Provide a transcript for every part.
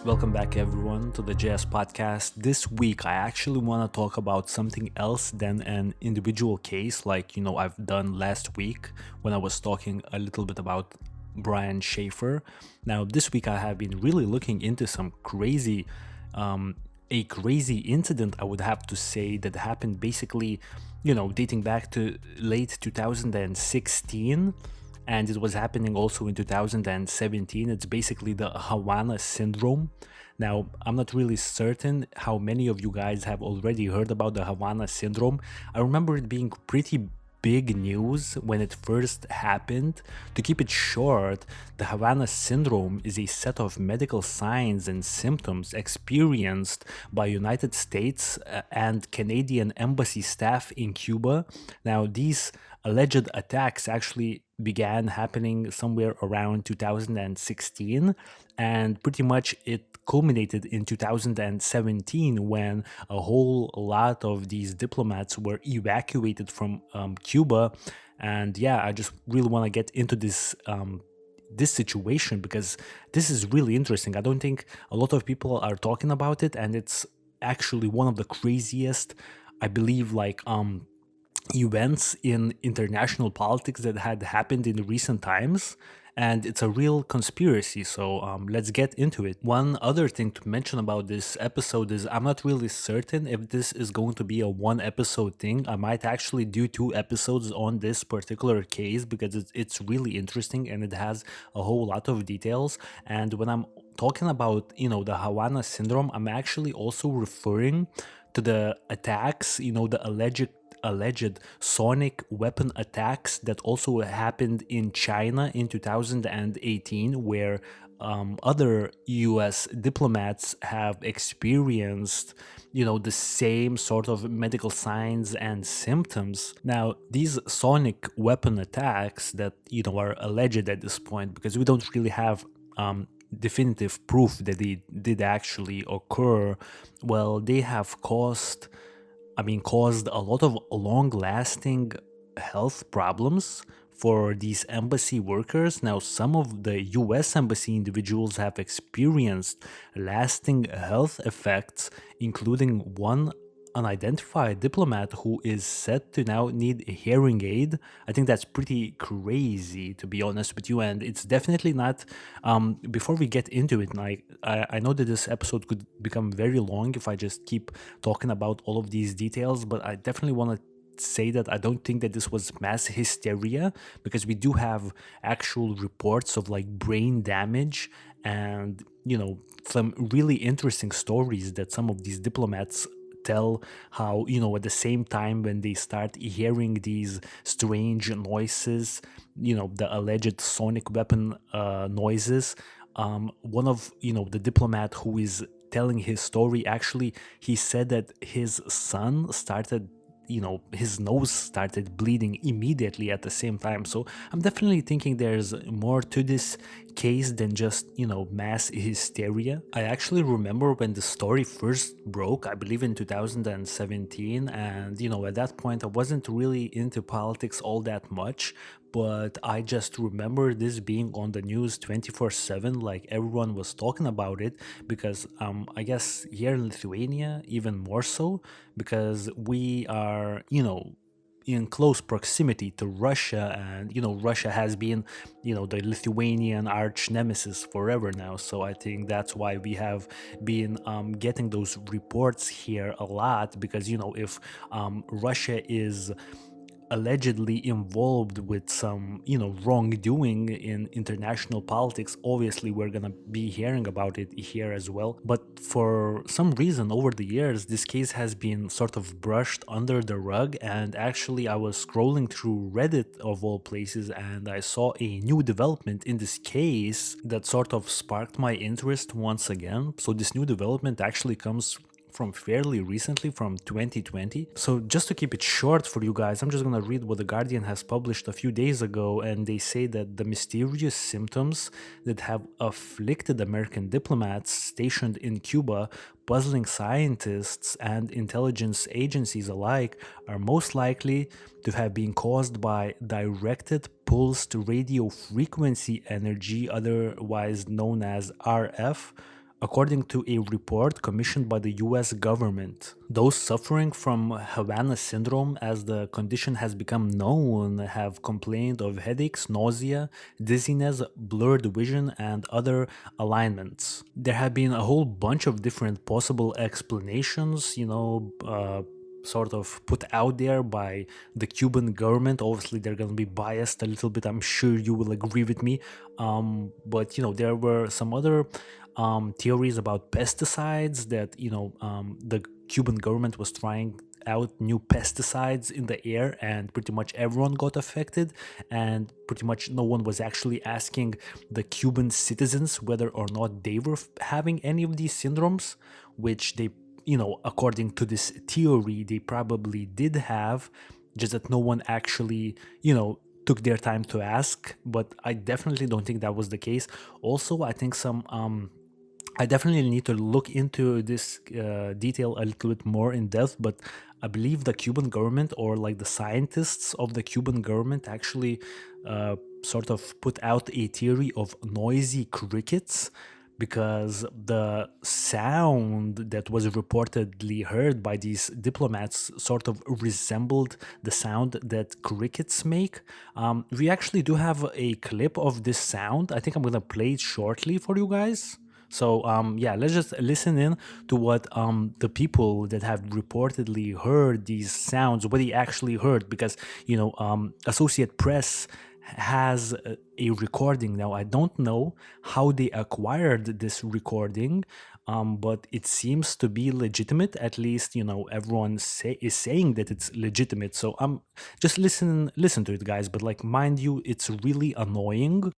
Welcome back, everyone, to the JS podcast. This week, I actually want to talk about something else than an individual case, like I've done last week when I was talking a little bit about Brian Schaefer. Now, this week, I have been really looking into some um, a crazy incident, I would have to say, that happened basically, dating back to late 2016, and it was happening also in 2017. It's basically the Havana syndrome. Now, I'm not really certain how many of you guys have already heard about the Havana syndrome. I remember it being pretty big news when it first happened. To keep it short, the Havana syndrome is a set of medical signs and symptoms experienced by United States and Canadian embassy staff in Cuba. Now, these alleged attacks actually began happening somewhere around 2016, and pretty much it culminated in 2017 when a whole lot of these diplomats were evacuated from Cuba. And yeah, I just really want to get into this situation because this is really interesting. I don't think a lot of people are talking about it, and it's actually one of the craziest, I believe, events in international politics that had happened in recent times, and it's a real conspiracy. So let's get into it. One other thing to mention about this episode is I'm not really certain if this is going to be a one episode thing. I might actually do two episodes on this particular case because it's really interesting and it has a whole lot of details. And when I'm talking about the Havana syndrome, I'm actually also referring to the attacks, the alleged sonic weapon attacks that also happened in China in 2018, where other US diplomats have experienced, the same sort of medical signs and symptoms. Now, these sonic weapon attacks that, are alleged at this point, because we don't really have definitive proof that they did actually occur, well, they have caused a lot of long-lasting health problems for these embassy workers. Now, some of the US embassy individuals have experienced lasting health effects, including one unidentified diplomat who is said to now need a hearing aid. I think that's pretty crazy, to be honest with you, and it's definitely not. Before we get into it, like I know that this episode could become very long if I just keep talking about all of these details, but I definitely want to say that I don't think that this was mass hysteria, because we do have actual reports of like brain damage and some really interesting stories that some of these diplomats tell, how at the same time when they start hearing these strange noises, the alleged sonic weapon noises, one of the diplomat who is telling his story, actually he said that his son started, his nose started bleeding immediately at the same time. So I'm definitely thinking there's more to this case than just, mass hysteria. I actually remember when the story first broke, I believe in 2017, and at that point I wasn't really into politics all that much, but I just remember this being on the news 24/7, like everyone was talking about it, because I guess here in Lithuania even more so, because we are, in close proximity to Russia, and Russia has been, the Lithuanian arch nemesis forever now. So I think that's why we have been getting those reports here a lot, because if Russia is allegedly involved with some wrongdoing in international politics, obviously we're gonna be hearing about it here as well. But for some reason over the years this case has been sort of brushed under the rug, and actually I was scrolling through Reddit of all places, and I saw a new development in this case that sort of sparked my interest once again. So this new development actually comes from fairly recently, from 2020. So just to keep it short for you guys, I'm just gonna read what The Guardian has published a few days ago, and they say that the mysterious symptoms that have afflicted American diplomats stationed in Cuba, puzzling scientists and intelligence agencies alike, are most likely to have been caused by directed pulsed radio frequency energy, otherwise known as RF, according to a report commissioned by the US government. Those suffering from Havana syndrome, as the condition has become known, have complained of headaches, nausea, dizziness, blurred vision, and other alignments. There have been a whole bunch of different possible explanations, sort of put out there by the Cuban government. Obviously, they're going to be biased a little bit. I'm sure you will agree with me. But there were some other theories about pesticides that the Cuban government was trying out new pesticides in the air, and pretty much everyone got affected, and pretty much no one was actually asking the Cuban citizens whether or not they were having any of these syndromes, which they, according to this theory, they probably did have, just that no one actually, took their time to ask. But I definitely don't think that was the case. Also, I think I definitely need to look into this detail a little bit more in depth, but I believe the Cuban government, or like the scientists of the Cuban government, actually sort of put out a theory of noisy crickets, because the sound that was reportedly heard by these diplomats sort of resembled the sound that crickets make. We actually do have a clip of this sound. I think I'm going to play it shortly for you guys. So yeah, let's just listen in to what the people that have reportedly heard these sounds, what they actually heard, because Associate Press has a recording. Now I don't know how they acquired this recording, but it seems to be legitimate. At least everyone is saying that it's legitimate. So just listen to it, guys. But like, mind you, it's really annoying.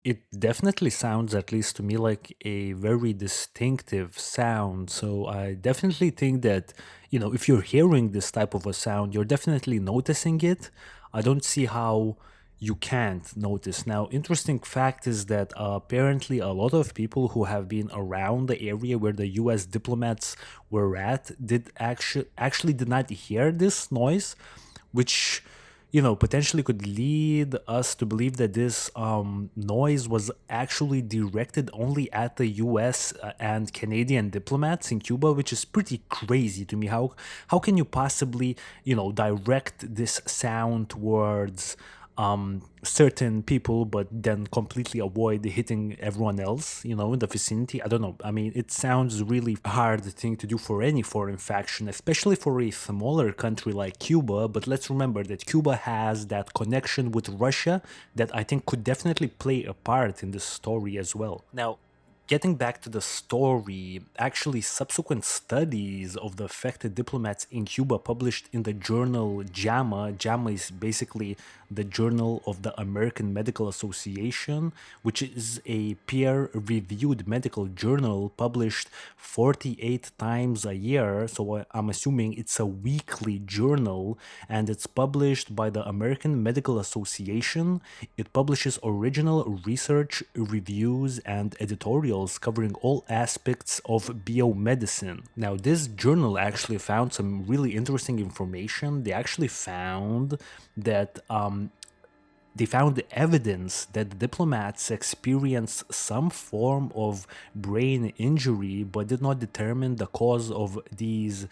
It definitely sounds, at least to me, like a very distinctive sound. So I definitely think that, if you're hearing this type of a sound, you're definitely noticing it. I don't see how you can't notice. Now, interesting fact is that apparently a lot of people who have been around the area where the US diplomats were at did actually did not hear this noise, which potentially could lead us to believe that this noise was actually directed only at the US and Canadian diplomats in Cuba, which is pretty crazy to me. How can you possibly direct this sound towards certain people, but then completely avoid hitting everyone else, in the vicinity? I don't know. I mean, it sounds really hard thing to do for any foreign faction, especially for a smaller country like Cuba. But let's remember that Cuba has that connection with Russia that I think could definitely play a part in this story as well. Now, getting back to the story, actually, subsequent studies of the affected diplomats in Cuba published in the journal JAMA. JAMA is basically the Journal of the American Medical Association, which is a peer-reviewed medical journal published 48 times a year. So I'm assuming it's a weekly journal, and it's published by the American Medical Association. It publishes original research, reviews, and editorials covering all aspects of biomedicine. Now, this journal actually found some really interesting information. They actually found that they found evidence that diplomats experienced some form of brain injury, but did not determine the cause of these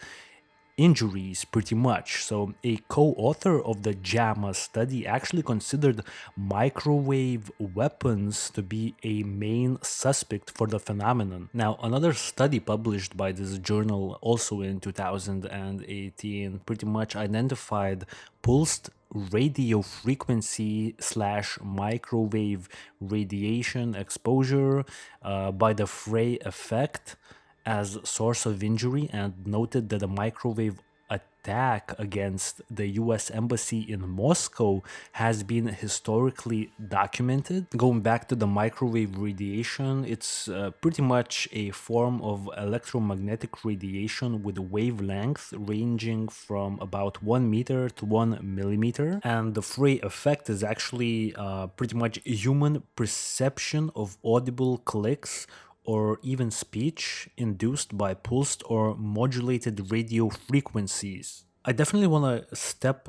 injuries pretty much. So a co-author of the JAMA study actually considered microwave weapons to be a main suspect for the phenomenon. Now, another study published by this journal also in 2018 pretty much identified pulsed radio frequency slash microwave radiation exposure by the Frey effect as source of injury, and noted that a microwave attack against the US embassy in Moscow has been historically documented. Going back to the microwave radiation, it's pretty much a form of electromagnetic radiation with a wavelength ranging from about 1 meter to 1 millimeter. And the Frey effect is actually pretty much human perception of audible clicks or even speech induced by pulsed or modulated radio frequencies. I definitely want to step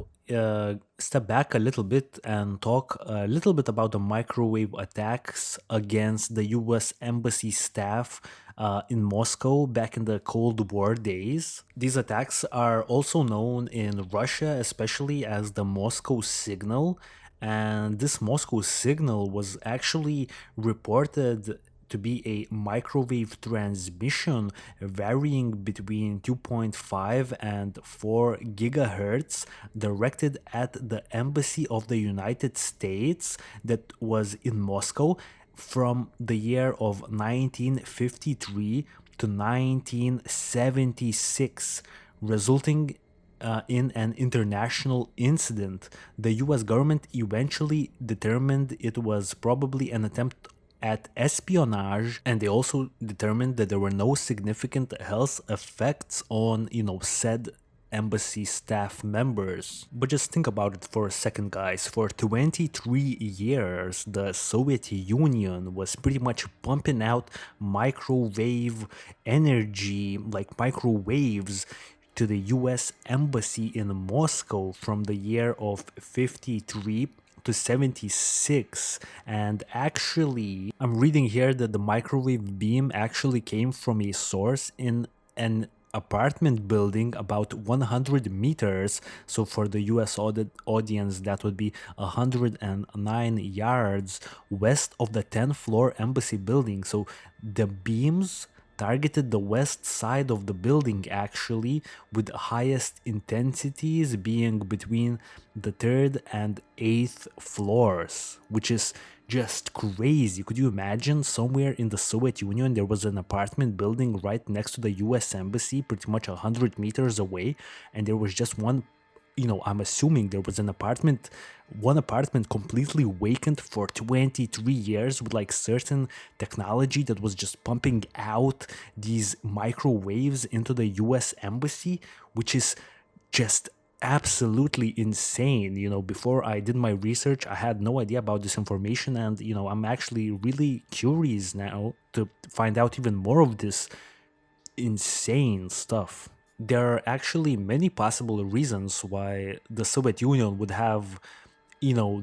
back a little bit and talk a little bit about the microwave attacks against the U.S. embassy staff in Moscow back in the Cold War days. These attacks are also known in Russia, especially as the Moscow signal, and this Moscow signal was actually reported to be a microwave transmission varying between 2.5 and 4 gigahertz directed at the embassy of the United States that was in Moscow from the year of 1953 to 1976, resulting in an international incident. The US government eventually determined it was probably an attempt at espionage, and they also determined that there were no significant health effects on, said embassy staff members. But just think about it for a second, guys. For 23 years, the Soviet Union was pretty much pumping out microwave energy, like microwaves, to the US embassy in Moscow from the year of 53 to 76. And actually, I'm reading here that the microwave beam actually came from a source in an apartment building about 100 meters. So for the US audience, that would be 109 yards west of the 10th floor embassy building. So the beams targeted the west side of the building, actually, with highest intensities being between the third and eighth floors, which is just crazy. Could you imagine somewhere in the Soviet Union there was an apartment building right next to the US embassy, pretty much 100 meters away, and there was just one, I'm assuming there was one apartment completely vacant for 23 years with like certain technology that was just pumping out these microwaves into the US embassy, which is just absolutely insane. Before I did my research, I had no idea about this information, and I'm actually really curious now to find out even more of this insane stuff. There are actually many possible reasons why the Soviet Union would have,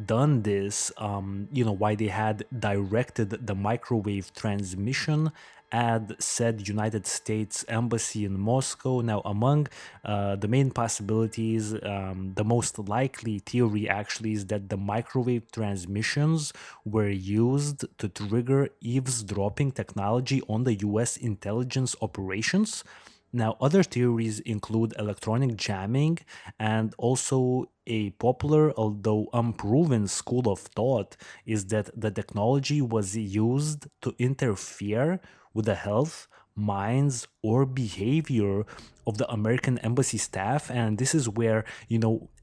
done this, why they had directed the microwave transmission at said United States Embassy in Moscow. Now, among the main possibilities, the most likely theory actually is that the microwave transmissions were used to trigger eavesdropping technology on the US intelligence operations. Now, other theories include electronic jamming and also a popular, although unproven, school of thought is that the technology was used to interfere with the health, minds, or behavior of the American embassy staff. And this is where,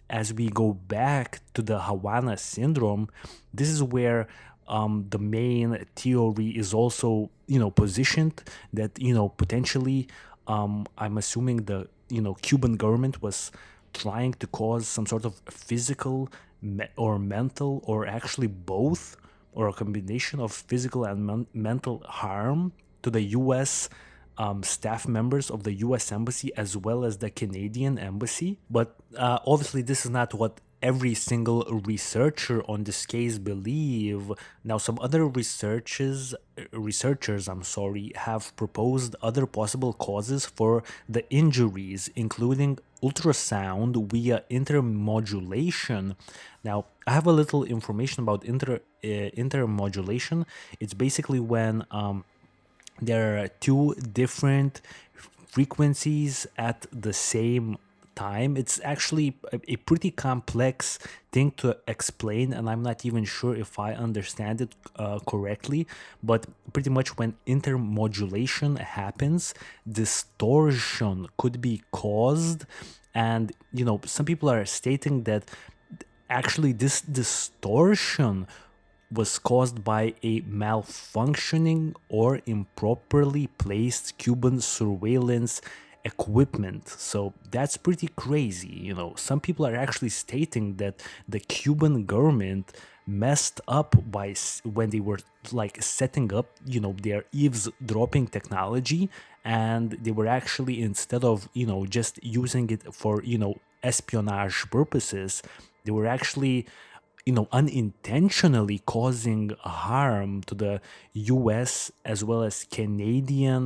as we go back to the Havana syndrome, this is where the main theory is also, positioned that, potentially I'm assuming the Cuban government was trying to cause some sort of physical or mental, or actually both, or a combination of physical and mental harm to the U.S. Staff members of the U.S. Embassy as well as the Canadian Embassy. But obviously, this is not what every single researcher on this case believe. Now, some other researchers, have proposed other possible causes for the injuries, including ultrasound via intermodulation. Now, I have a little information about intermodulation. It's basically when there are two different frequencies at the same time. It's actually a pretty complex thing to explain, and I'm not even sure if I understand it correctly. But pretty much when intermodulation happens, distortion could be caused. And, some people are stating that actually this distortion was caused by a malfunctioning or improperly placed Cuban surveillance equipment. So that's pretty crazy. Some people are actually stating that the Cuban government messed up when they were like setting up, their eavesdropping technology, and they were actually, instead of, just using it for, espionage purposes, they were actually, unintentionally causing harm to the US as well as Canadian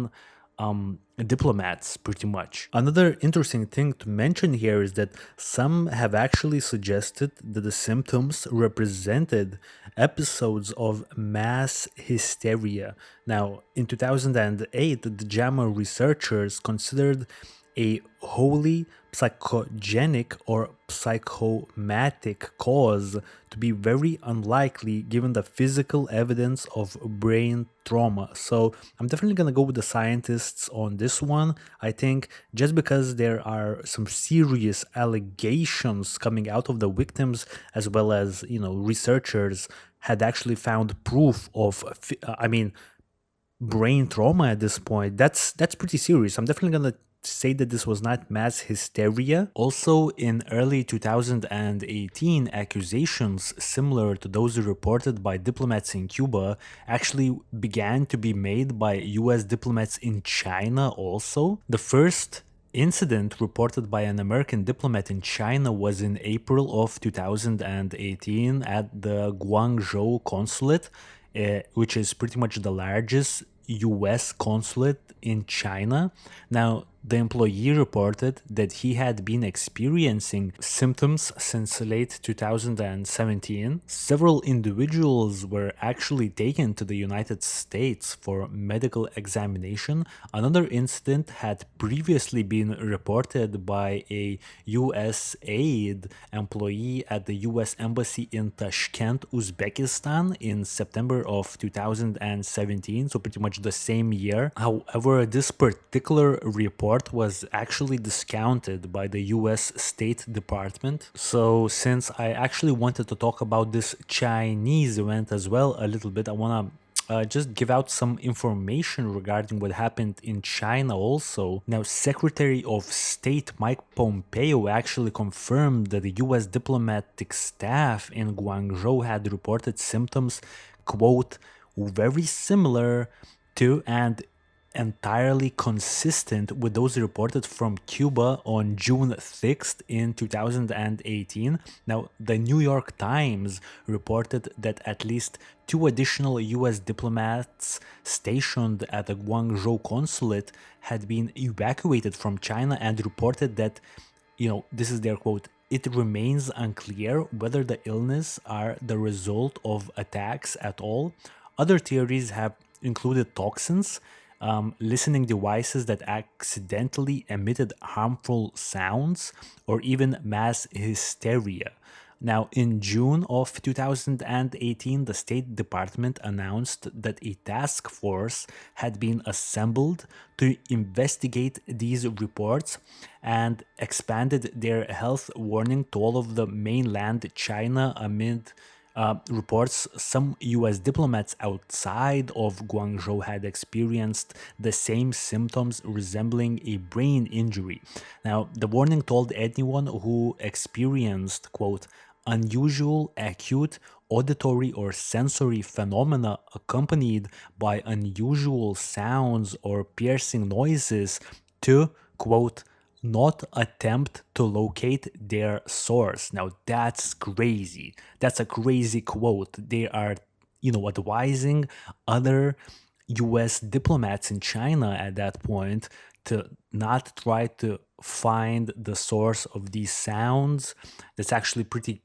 diplomats, pretty much. Another interesting thing to mention here is that some have actually suggested that the symptoms represented episodes of mass hysteria. Now, in 2008, the JAMA researchers considered a wholly psychogenic or psychomatic cause to be very unlikely given the physical evidence of brain trauma. So I'm definitely going to go with the scientists on this one. I think just because there are some serious allegations coming out of the victims, as well as, researchers had actually found proof of, brain trauma at this point, that's pretty serious. I'm definitely gonna say that this was not mass hysteria. Also, in early 2018, accusations similar to those reported by diplomats in Cuba actually began to be made by US diplomats in China also. The first incident reported by an American diplomat in China was in April of 2018 at the Guangzhou consulate, which is pretty much the largest US consulate in China. Now, the employee reported that he had been experiencing symptoms since late 2017. Several individuals were actually taken to the United States for medical examination. Another incident had previously been reported by a US aid employee at the US Embassy in Tashkent, Uzbekistan in September of 2017, so pretty much the same year. However, this particular report was actually discounted by the US State Department. So since I actually wanted to talk about this Chinese event as well a little bit, I want to just give out some information regarding what happened in China also. Now, Secretary of State Mike Pompeo actually confirmed that the US diplomatic staff in Guangzhou had reported symptoms, quote, very similar to and entirely consistent with those reported from Cuba on June 6th in 2018. Now, the New York Times reported that at least 2 additional US diplomats stationed at the Guangzhou consulate had been evacuated from China and reported that, this is their quote, it remains unclear whether the illness are the result of attacks at all. Other theories have included toxins, listening devices that accidentally emitted harmful sounds, or even mass hysteria. Now, in June of 2018, the State Department announced that a task force had been assembled to investigate these reports and expanded their health warning to all of the mainland China amid reports some US diplomats outside of Guangzhou had experienced the same symptoms resembling a brain injury. Now, the warning told anyone who experienced, quote, unusual, acute, auditory or sensory phenomena accompanied by unusual sounds or piercing noises to, quote, not attempt to locate their source. Now that's crazy. That's a crazy quote. They are, advising other US diplomats in China at that point to not try to find the source of these sounds. That's actually pretty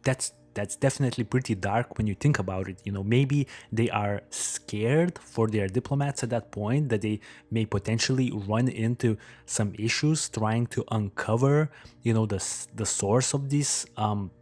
that's definitely pretty dark when you think about it. Maybe they are scared for their diplomats at that point, that they may potentially run into some issues trying to uncover, the source of these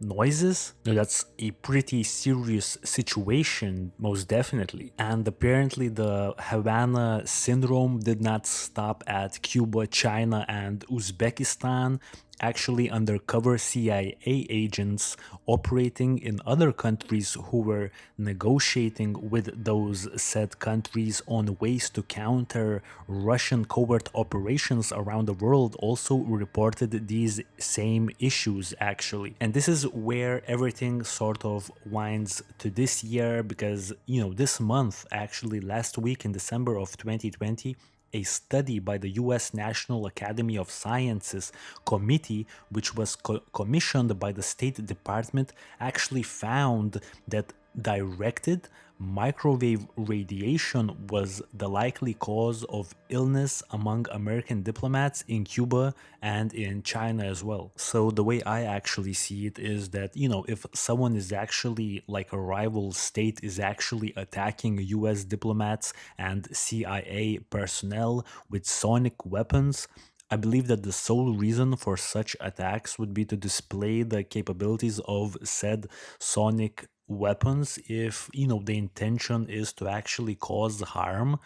noises. Now, that's a pretty serious situation, most definitely. And apparently the Havana syndrome did not stop at Cuba, China, and Uzbekistan. actually undercover CIA agents operating in other countries who were negotiating with those said countries on ways to counter Russian covert operations around the world also reported these same issues actually. And this is where everything sort of winds to this year because, this month, actually last week in December of 2020, a study by the US National Academy of Sciences committee, which was commissioned by the State Department, actually found that directed microwave radiation was the likely cause of illness among American diplomats in Cuba and in China as well. So the way I actually see it is that, if someone is actually like a rival state is actually attacking US diplomats and CIA personnel with sonic weapons, I believe that the sole reason for such attacks would be to display the capabilities of said sonic weapons if, the intention is to actually cause harm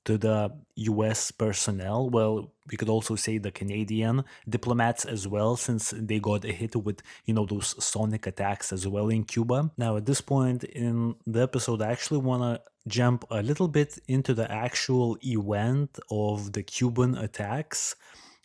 to the US personnel. Well, we could also say the Canadian diplomats as well, since they got hit with, those sonic attacks as well in Cuba. Now, at this point in the episode, I actually want to jump a little bit into the actual event of the Cuban attacks.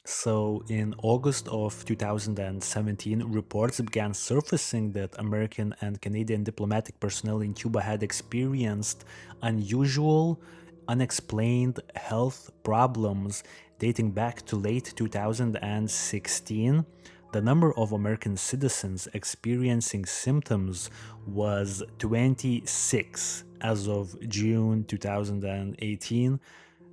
So, in August of 2017, reports began surfacing that American and Canadian diplomatic personnel in Cuba had experienced unusual, unexplained health problems dating back to late 2016. The number of American citizens experiencing symptoms was 26 as of June 2018.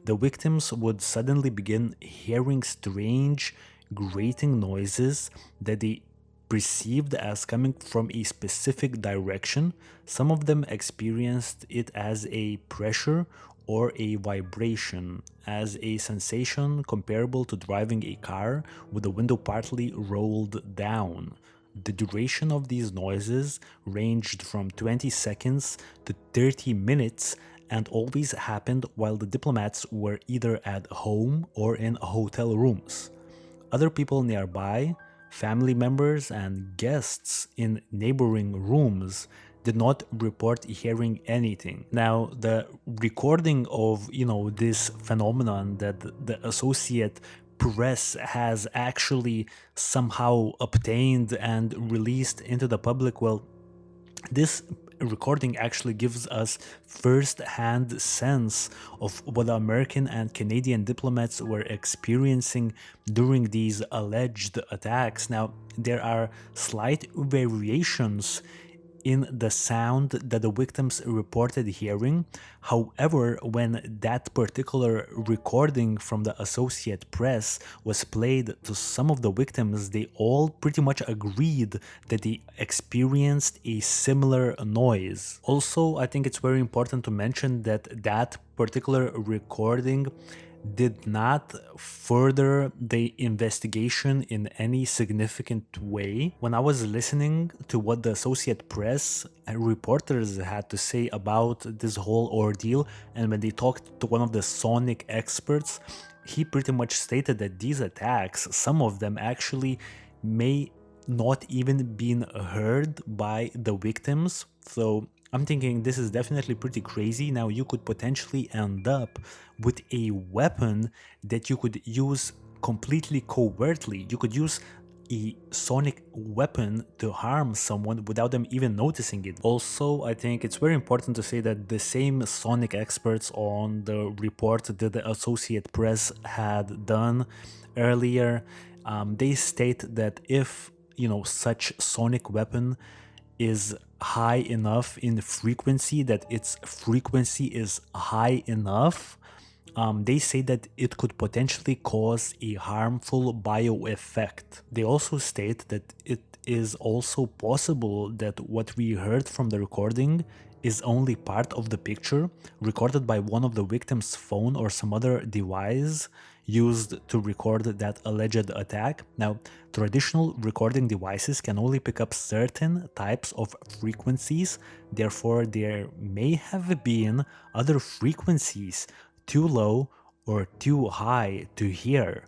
The victims would suddenly begin hearing strange, grating noises that they perceived as coming from a specific direction. Some of them experienced it as a pressure or a vibration, as a sensation comparable to driving a car with the window partly rolled down. The duration of these noises ranged from 20 seconds to 30 minutes and always happened while the diplomats were either at home or in hotel rooms. Other people nearby, family members, and guests in neighboring rooms did not report hearing anything. Now, the recording of, this phenomenon that the Associate Press has actually somehow obtained and released into the public, well, this recording actually gives us first-hand sense of what the American and Canadian diplomats were experiencing during these alleged attacks. Now, there are slight variations in the sound that the victims reported hearing. However, when that particular recording from the Associate Press was played to some of the victims, they all pretty much agreed that they experienced a similar noise. Also, I think it's very important to mention that that particular recording did not further the investigation in any significant way. When I was listening to what the Associate Press and reporters had to say about this whole ordeal, and when they talked to one of the sonic experts, he pretty much stated that these attacks, some of them actually may not even been heard by the victims. So I'm thinking this is definitely pretty crazy. Now you could potentially end up with a weapon that you could use completely covertly. You could use a sonic weapon to harm someone without them even noticing it. Also, I think it's very important to say that the same sonic experts on the report that the Associate Press had done earlier, they state that if such sonic weapon is high enough in frequency, that its frequency is high enough, they say that it could potentially cause a harmful bio effect. They also state that it is also possible that what we heard from the recording is only part of the picture recorded by one of the victim's phone or some other device used to record that alleged attack. Now, traditional recording devices can only pick up certain types of frequencies, therefore there may have been other frequencies too low or too high to hear.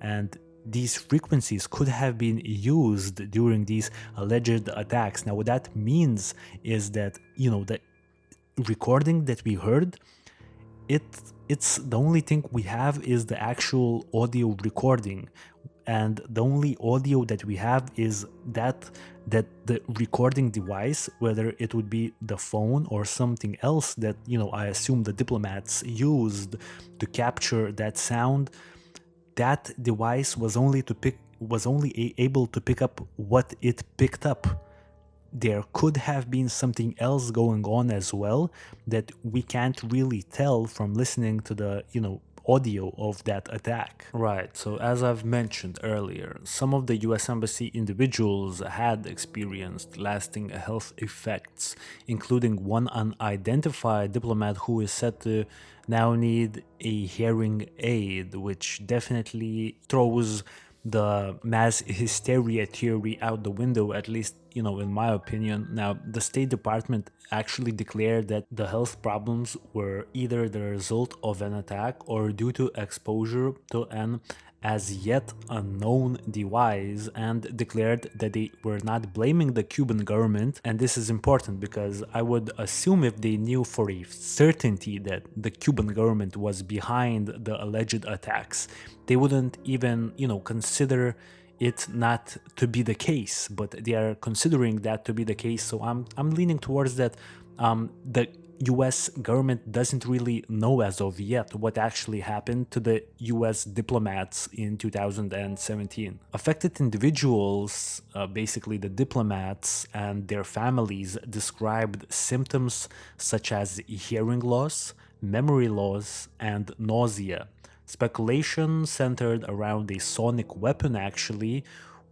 And these frequencies could have been used during these alleged attacks. Now, what that means is that, the recording that we heard, it it's the only thing we have is the actual audio recording, and the only audio that we have is that the recording device, whether it would be the phone or something else that I assume the diplomats used to capture that sound. That device was only able to pick up what it picked up. There could have been something else going on as well that we can't really tell from listening to the audio of that attack. Right, so as I've mentioned earlier, some of the US Embassy individuals had experienced lasting health effects, including one unidentified diplomat who is said to now need a hearing aid, which definitely throws the mass hysteria theory out the window, at least, in my opinion. Now, the State Department actually declared that the health problems were either the result of an attack or due to exposure to an as yet unknown device, and declared that they were not blaming the Cuban government. And this is important because I would assume if they knew for a certainty that the Cuban government was behind the alleged attacks, they wouldn't even, consider it not to be the case, but they are considering that to be the case. So I'm leaning towards that the US government doesn't really know as of yet what actually happened to the US diplomats in 2017. Affected individuals, basically the diplomats and their families, described symptoms such as hearing loss, memory loss, and nausea. Speculation centered around a sonic weapon, actually,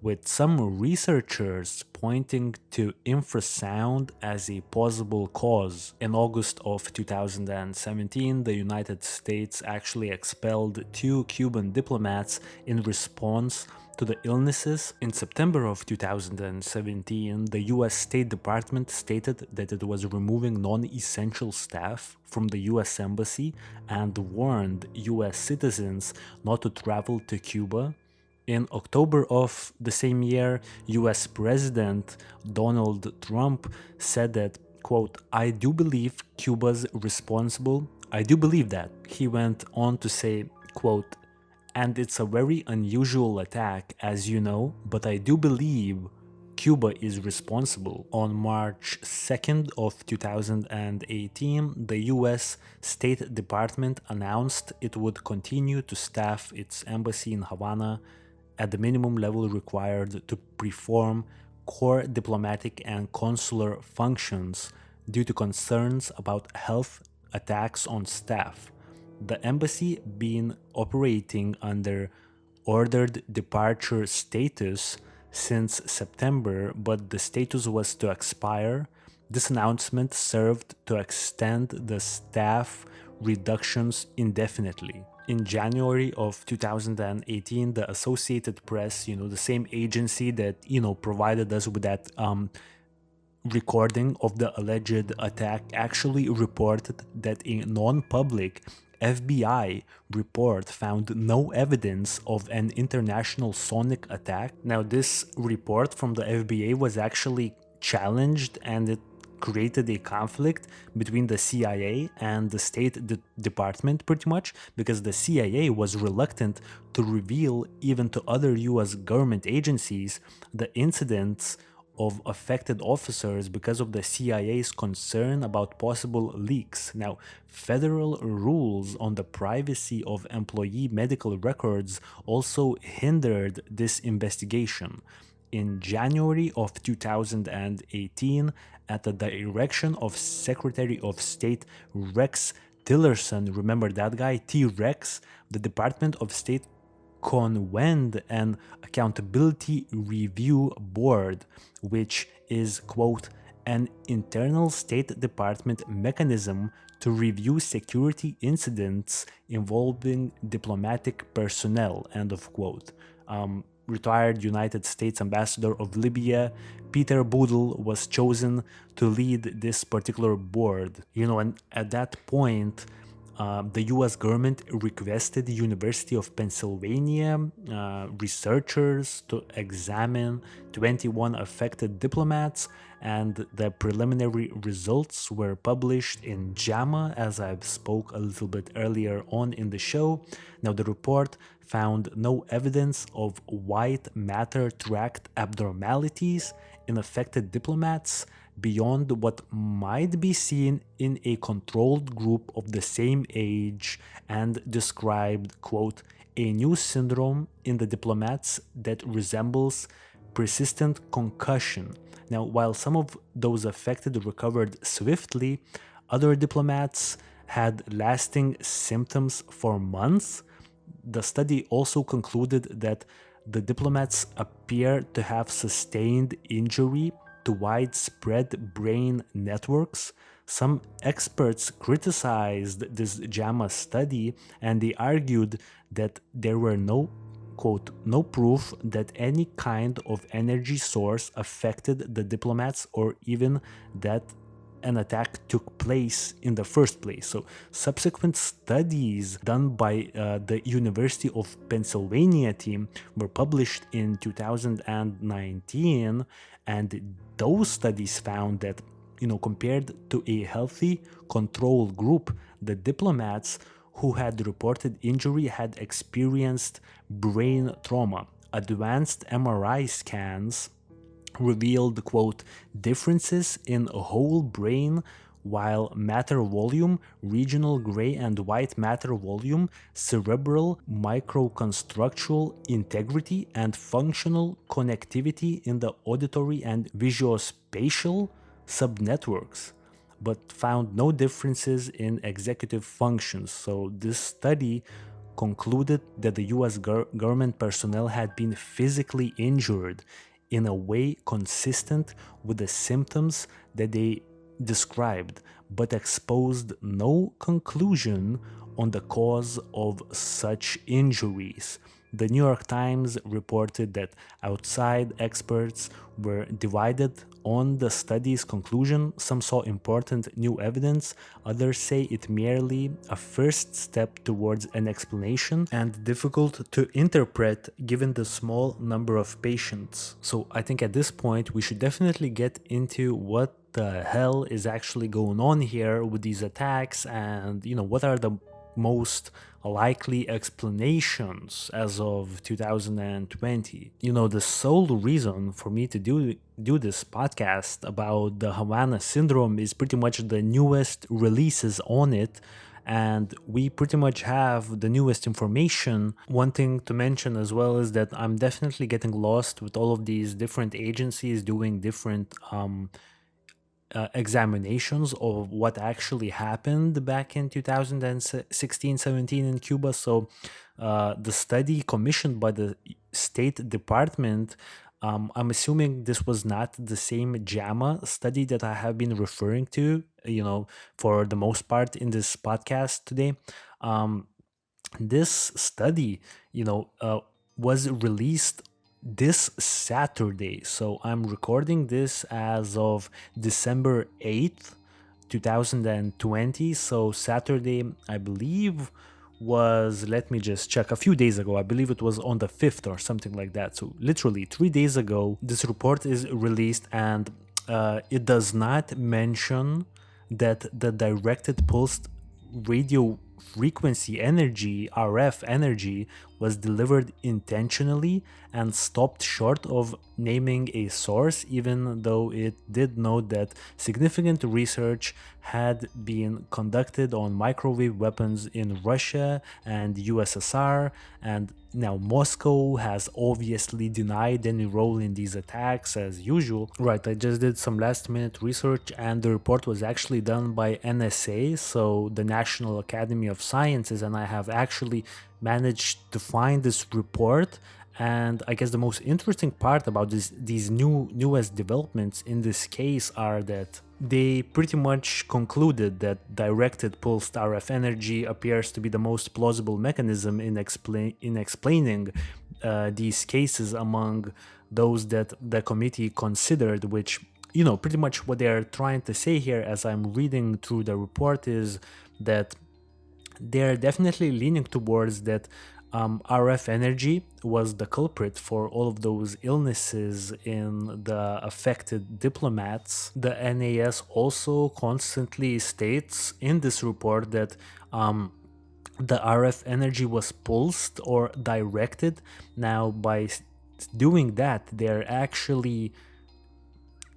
with some researchers pointing to infrasound as a possible cause. In August of 2017, the United States actually expelled 2 Cuban diplomats in response to the illnesses. In September of 2017, the US State Department stated that it was removing non-essential staff from the US Embassy and warned US citizens not to travel to Cuba. In October of the same year, US President Donald Trump said that, quote, "I do believe Cuba's responsible. I do believe that." He went on to say, quote, "And it's a very unusual attack, as you know, but I do believe Cuba is responsible." On March 2nd of 2018, the US State Department announced it would continue to staff its embassy in Havana at the minimum level required to perform core diplomatic and consular functions due to concerns about health attacks on staff. The embassy been operating under ordered departure status since September, but the status was to expire. This announcement served to extend the staff reductions indefinitely. In January of 2018, the Associated Press, the same agency that, provided us with that recording of the alleged attack, actually reported that a non-public FBI report found no evidence of an international sonic attack. Now, this report from the FBI was actually challenged, and it created a conflict between the CIA and the State Department, pretty much, because the CIA was reluctant to reveal even to other US government agencies the incidents of affected officers because of the CIA's concern about possible leaks. Now, federal rules on the privacy of employee medical records also hindered this investigation. In January of 2018, at the direction of Secretary of State Rex Tillerson, remember that guy, T-Rex, the Department of State convened an accountability review board, which is, quote, "an internal State Department mechanism to review security incidents involving diplomatic personnel," end of quote. Retired United States Ambassador of Libya, Peter Boodle, was chosen to lead this particular board. And at that point, The US government requested the University of Pennsylvania researchers to examine 21 affected diplomats, and the preliminary results were published in JAMA, as I've spoke a little bit earlier on in the show. Now, the report found no evidence of white matter tract abnormalities in affected diplomats beyond what might be seen in a controlled group of the same age, and described, quote, a new syndrome in the diplomats that resembles persistent concussion. Now, while some of those affected recovered swiftly, other diplomats had lasting symptoms for months. The study also concluded that the diplomats appear to have sustained injury to widespread brain networks. Some experts criticized this JAMA study, and they argued that there were no, quote, no proof that any kind of energy source affected the diplomats, or even that an attack took place in the first place. So subsequent studies done by the University of Pennsylvania team were published in 2019, and those studies found that, compared to a healthy control group, the diplomats who had reported injury had experienced brain trauma. Advanced MRI scans revealed, quote, differences in whole brain, while matter volume, regional gray and white matter volume, cerebral microconstructural integrity, and functional connectivity in the auditory and visuospatial subnetworks, but found no differences in executive functions. So this study concluded that the US government personnel had been physically injured in a way consistent with the symptoms that they described, but exposed no conclusion on the cause of such injuries. The New York Times reported that outside experts were divided on the study's conclusion. Some saw important new evidence, others say it merely a first step towards an explanation and difficult to interpret given the small number of patients. So I think at this point we should definitely get into what the hell is actually going on here with these attacks, and what are the most likely explanations as of 2020. The sole reason for me to do this podcast about the Havana syndrome is pretty much the newest releases on it, and we pretty much have the newest information. One thing to mention as well is that I'm definitely getting lost with all of these different agencies doing different examinations of what actually happened back in 2016-17 in Cuba. So the study commissioned by the State Department, I'm assuming this was not the same JAMA study that I have been referring to, for the most part in this podcast today. This study, was released this Saturday. So I'm recording this as of December 8th, 2020. So Saturday, I believe, was, let me just check, a few days ago. I believe it was on the 5th or something like that. So literally 3 days ago, this report is released, and it does not mention that the directed pulsed radio frequency energy, RF energy, was delivered intentionally and stopped short of naming a source, even though it did note that significant research had been conducted on microwave weapons in Russia and USSR, and now Moscow has obviously denied any role in these attacks as usual. Right, I just did some last minute research, and the report was actually done by NSA, so the National Academy of Sciences, and I have actually managed to find this report. And I guess the most interesting part about these newest developments in this case are that they pretty much concluded that directed pulsed RF energy appears to be the most plausible mechanism in explaining these cases among those that the committee considered, which, pretty much what they're trying to say here as I'm reading through the report is that they're definitely leaning towards that RF energy was the culprit for all of those illnesses in the affected diplomats. The NAS also constantly states in this report that the RF energy was pulsed or directed. Now, by doing that, they're actually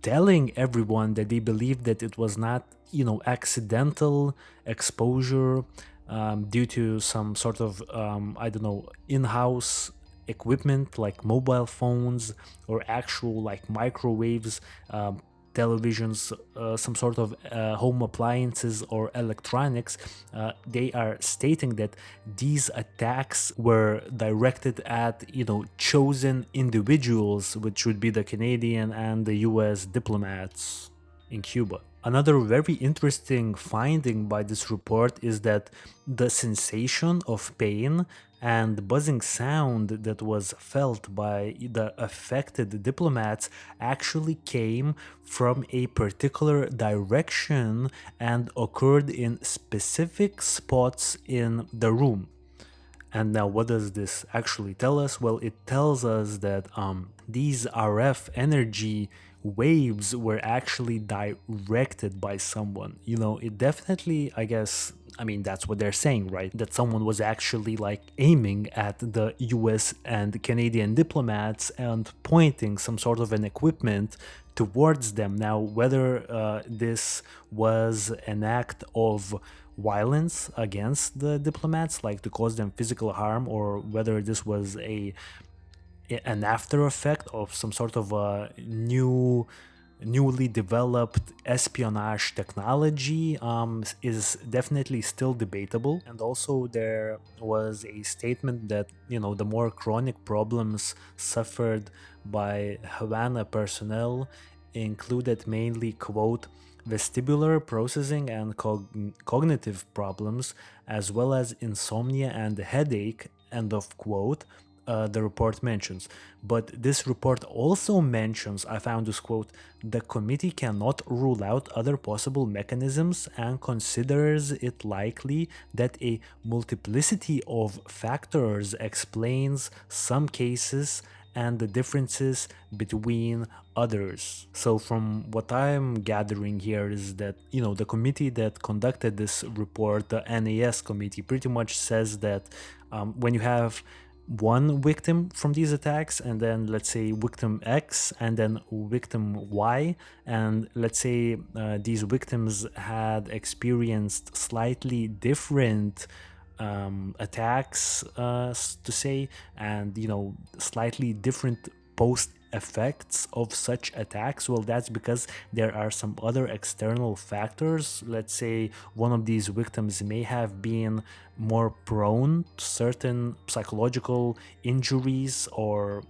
telling everyone that they believe that it was not, accidental exposure due to some sort of, I don't know, in-house equipment like mobile phones or actual like microwaves, televisions, some sort of home appliances or electronics. They are stating that these attacks were directed at, chosen individuals, which would be the Canadian and the US diplomats in Cuba. Another very interesting finding by this report is that the sensation of pain and buzzing sound that was felt by the affected diplomats actually came from a particular direction and occurred in specific spots in the room. And now, what does this actually tell us? Well, it tells us that these RF energy waves were actually directed by someone. It definitely, I guess, I mean, that's what they're saying, right? That someone was actually like aiming at the US and Canadian diplomats and pointing some sort of an equipment towards them. Now, whether this was an act of violence against the diplomats, like to cause them physical harm, or whether this was an after effect of some sort of a newly developed espionage technology, is definitely still debatable. And also there was a statement that, the more chronic problems suffered by Havana personnel included mainly, quote, vestibular processing and cognitive problems, as well as insomnia and headache, end of quote. The report mentions. But this report also mentions, I found this quote, the committee cannot rule out other possible mechanisms and considers it likely that a multiplicity of factors explains some cases and the differences between others. So from what I'm gathering here is that, the committee that conducted this report, the NAS committee, pretty much says that when you have one victim from these attacks, and then let's say victim X and then victim Y, and let's say these victims had experienced slightly different attacks, to say, and slightly different post effects of such attacks. Well, that's because there are some other external factors. Let's say one of these victims may have been more prone to certain psychological injuries, or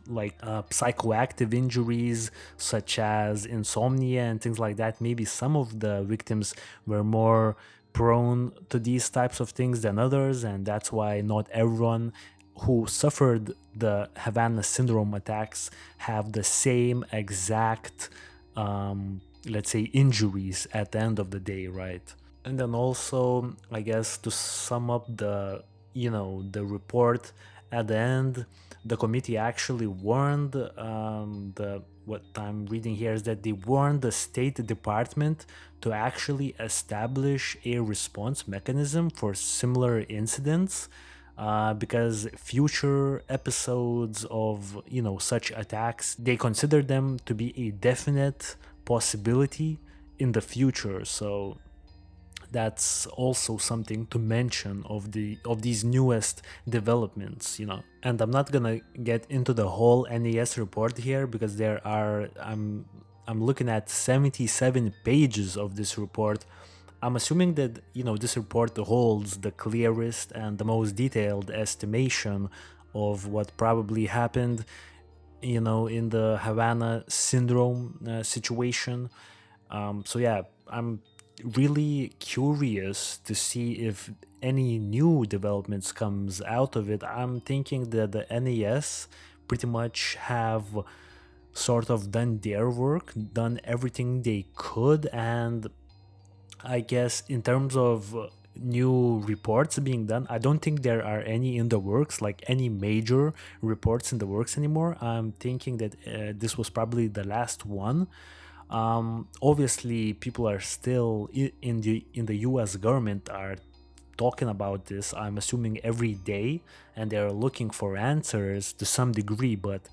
like psychoactive injuries such as insomnia and things like that. Maybe some of the victims were more prone to these types of things than others, and that's why not everyone who suffered the Havana syndrome attacks have the same exact, let's say, injuries at the end of the day, right? And then also, I guess, to sum up the report at the end, the committee actually warned, the what I'm reading here is that they warned the State Department to actually establish a response mechanism for similar incidents, because future episodes of such attacks, they consider them to be a definite possibility in the future. So that's also something to mention of these newest developments. And I'm not gonna get into the whole NAS report here, because I'm looking at 77 pages of this report. I'm assuming that this report holds the clearest and the most detailed estimation of what probably happened in the Havana syndrome situation. So yeah, I'm really curious to see if any new developments comes out of it. I'm thinking that the NAS pretty much have sort of done their work, done everything they could, and I guess in terms of new reports being done. I don't think there are any in the works, like any major reports in the works anymore. I'm thinking that this was probably the last one. Obviously, people are still in the U.S. government are talking about this. I'm assuming every day, and they're looking for answers to some degree. But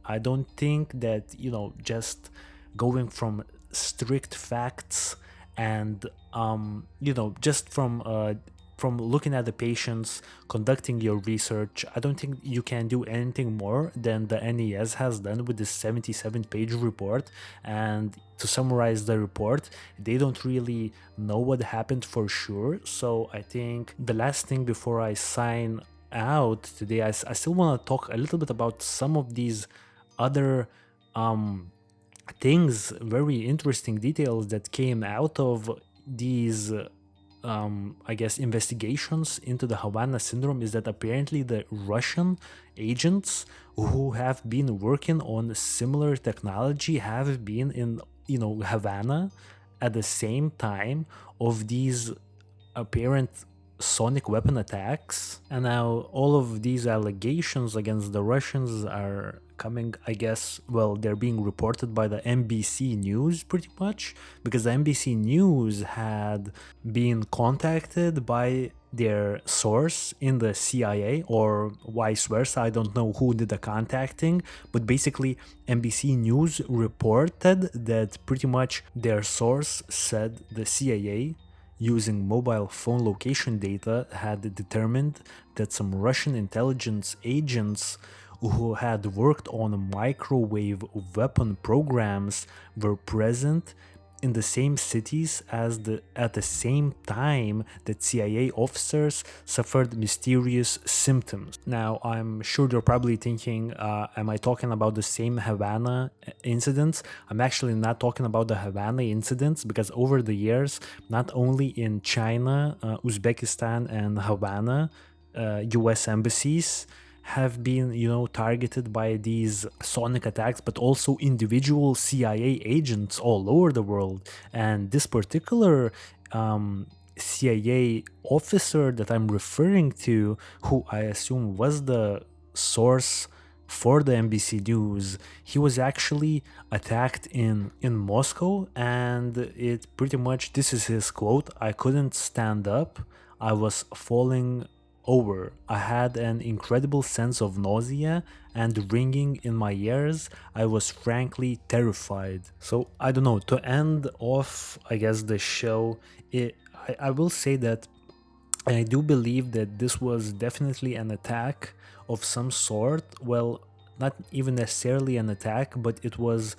I don't think that just going from strict facts and just from looking at the patients, conducting your research. I don't think you can do anything more than the NES has done with this 77-page report. And to summarize the report, they don't really know what happened for sure. So I think the last thing before I sign out today, I still want to talk a little bit about some of these other um, things, very interesting details that came out of these I guess investigations into the Havana syndrome. Is that apparently the Russian agents who have been working on similar technology have been in Havana at the same time of these apparent sonic weapon attacks. And now all of these allegations against the Russians are coming, I guess, well, they're being reported by the NBC News pretty much, because the NBC News had been contacted by their source in the CIA or vice versa. I don't know who did the contacting, but basically NBC News reported that pretty much their source said the CIA, using mobile phone location data, had determined that some Russian intelligence agents who had worked on microwave weapon programs were present in the same cities at the same time that CIA officers suffered mysterious symptoms. Now, I'm sure you're probably thinking, am I talking about the same Havana incidents? I'm actually not talking about the Havana incidents, because over the years, not only in China, Uzbekistan, and Havana, US embassies have been targeted by these sonic attacks, but also individual CIA agents all over the world. And this particular CIA officer that I'm referring to, who I assume was the source for the NBC News, he was actually attacked in Moscow. And it pretty much, this is his quote: "I couldn't stand up, I was falling over. I had an incredible sense of nausea and ringing in my ears. I was frankly terrified." So I don't know, to end off, I guess, the show, I will say that I do believe that this was definitely an attack of some sort. Well, not even necessarily an attack, but it was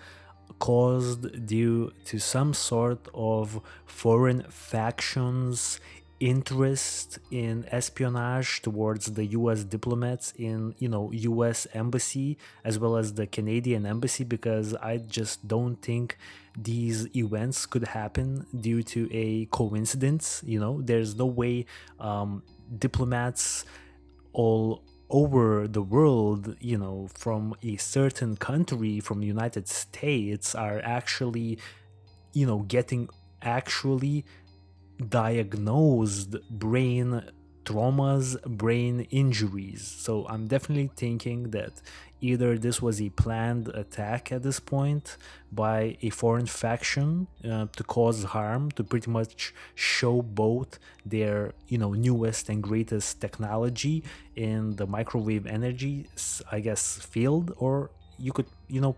caused due to some sort of foreign factions interest in espionage towards the US diplomats in US embassy as well as the Canadian embassy, because I just don't think these events could happen due to a coincidence. There's no way diplomats all over the world, from a certain country, from United States, are actually, getting actually diagnosed brain traumas, brain injuries. So I'm definitely thinking that either this was a planned attack at this point by a foreign faction to cause harm, to pretty much show both their newest and greatest technology in the microwave energy, I guess, field, or you could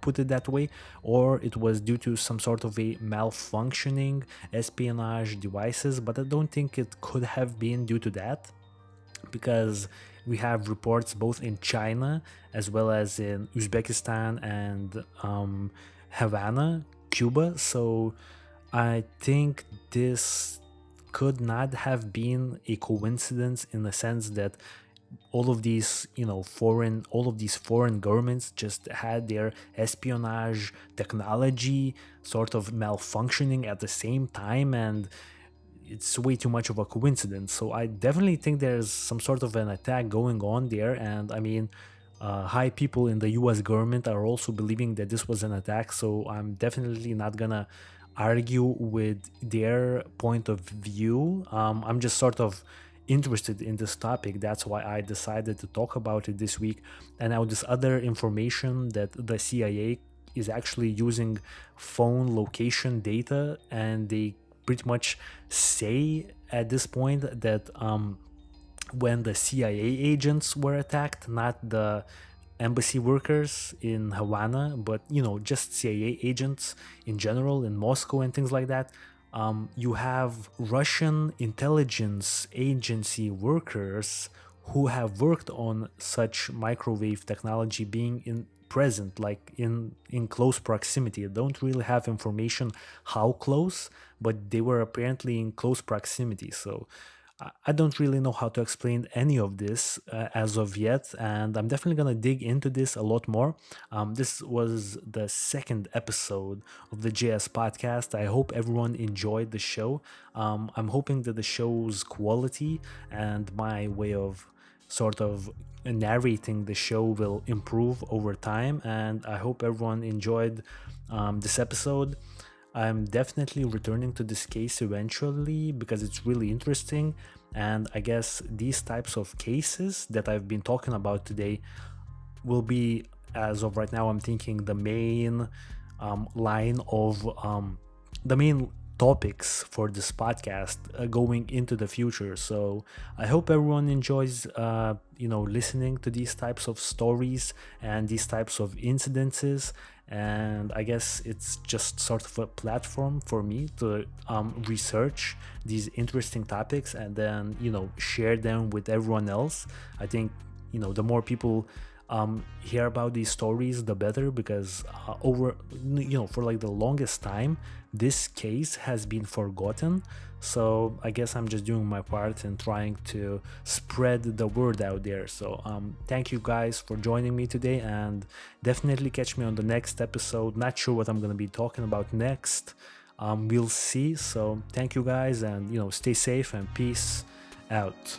put it that way, or it was due to some sort of a malfunctioning espionage devices. But I don't think it could have been due to that, because we have reports both in China as well as in Uzbekistan and Havana, Cuba. So I think this could not have been a coincidence, in the sense that all of these foreign governments just had their espionage technology sort of malfunctioning at the same time, and it's way too much of a coincidence. So I definitely think there's some sort of an attack going on there. And I mean, high people in the US government are also believing that this was an attack. So I'm definitely not gonna argue with their point of view. I'm just sort of interested in this topic. That's why I decided to talk about it this week. And now, this other information that the CIA is actually using phone location data, and they pretty much say at this point that when the CIA agents were attacked, not the embassy workers in Havana, but just CIA agents in general in Moscow and things like that. You have Russian intelligence agency workers who have worked on such microwave technology being in present, like in close proximity. I don't really have information how close, but they were apparently in close proximity. So I don't really know how to explain any of this as of yet, and I'm definitely gonna dig into this a lot more. This was the second episode of the JS podcast. I hope everyone enjoyed the show. I'm hoping that the show's quality and my way of sort of narrating the show will improve over time, and I hope everyone enjoyed this episode. I'm definitely returning to this case eventually because it's really interesting, and I guess these types of cases that I've been talking about today will be, as of right now, I'm thinking the main line of the main topics for this podcast going into the future. So I hope everyone enjoys listening to these types of stories and these types of incidences. And I guess it's just sort of a platform for me to research these interesting topics and then share them with everyone else. I think the more people hear about these stories, the better, because for like the longest time this case has been forgotten. So I guess I'm just doing my part and trying to spread the word out there. So thank you guys for joining me today, and definitely catch me on the next episode. Not sure what I'm going to be talking about next. We'll see. So thank you guys, and stay safe and peace out.